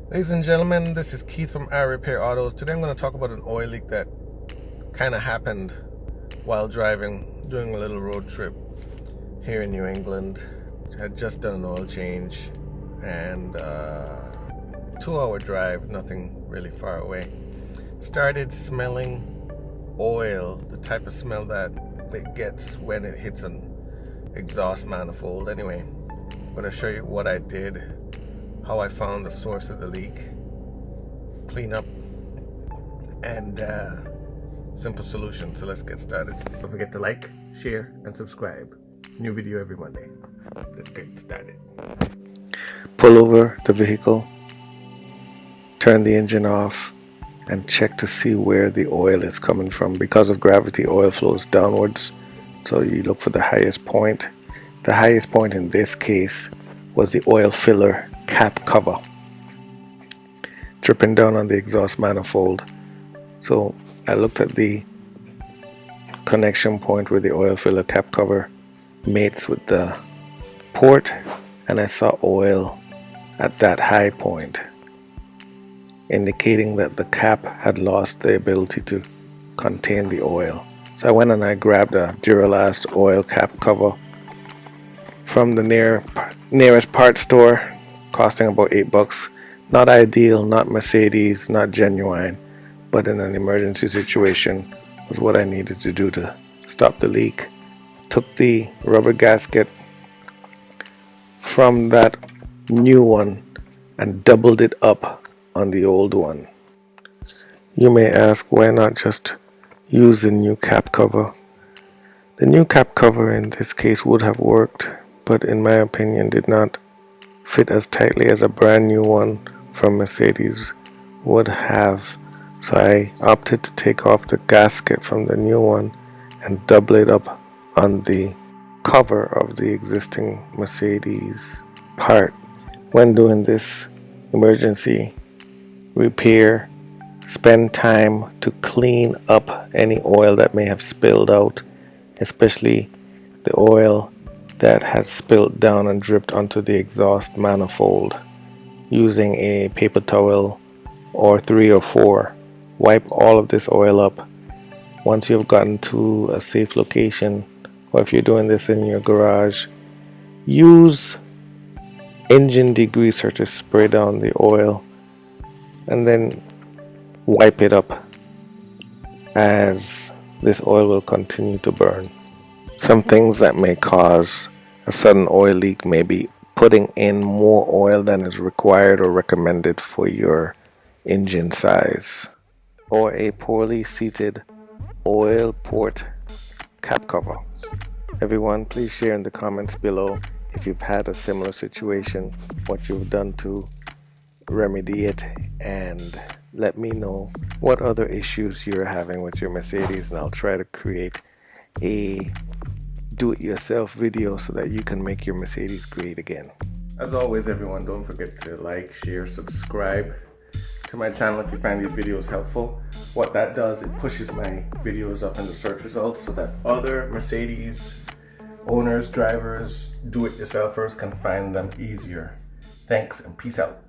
Ladies and gentlemen, this is Keith from iRepair Autos. Today I'm going to talk about an oil leak that kind of happened while driving, doing a little road trip here in New England. I had just done an oil change and 2-hour drive, nothing really far away. Started smelling oil, the type of smell that it gets when it hits an exhaust manifold. Anyway, I'm going to show you what I did, how I found the source of the leak, clean up, and simple solution. So let's get started. Don't forget to like, share, and subscribe. New video every Monday. Let's get started. Pull over the vehicle, turn the engine off, and check to see where the oil is coming from. Because of gravity, oil flows downwards, so you look for the highest point. The highest point in this case was the oil filler cap cover, dripping down on the exhaust manifold. So I looked at the connection point where the oil filler cap cover mates with the port, and I saw oil at that high point, indicating that the cap had lost the ability to contain the oil. So I went and I grabbed a Duralast oil cap cover from the nearest part store, costing about $8. Not ideal, not Mercedes, not genuine, but in an emergency situation was what I needed to do to stop the leak. Took the rubber gasket from that new one and doubled it up on the old one. You may ask, why not just use the new cap cover? The new cap cover in this case would have worked, but in my opinion did not fit as tightly as a brand new one from Mercedes would have. So I opted to take off the gasket from the new one and double it up on the cover of the existing Mercedes part. When doing this emergency repair, spend time to clean up any oil that may have spilled out, especially the oil that has spilled down and dripped onto the exhaust manifold. Using a paper towel or 3 or 4, wipe all of this oil up. Once you've gotten to a safe location, or if you're doing this in your garage, use engine degreaser to spray down the oil and then wipe it up, as this oil will continue to burn. Some things that may cause a sudden oil leak may be putting in more oil than is required or recommended for your engine size, or a poorly seated oil port cap cover. Everyone, please share in the comments below if you've had a similar situation, what you've done to remedy it, and let me know what other issues you're having with your Mercedes, and I'll try to create a do-it-yourself video so that you can make your Mercedes great again. As always, everyone, don't forget to like, share, subscribe to my channel if you find these videos helpful. What that does, it pushes my videos up in the search results so that other Mercedes owners, drivers, do-it-yourselfers can find them easier. Thanks and peace out.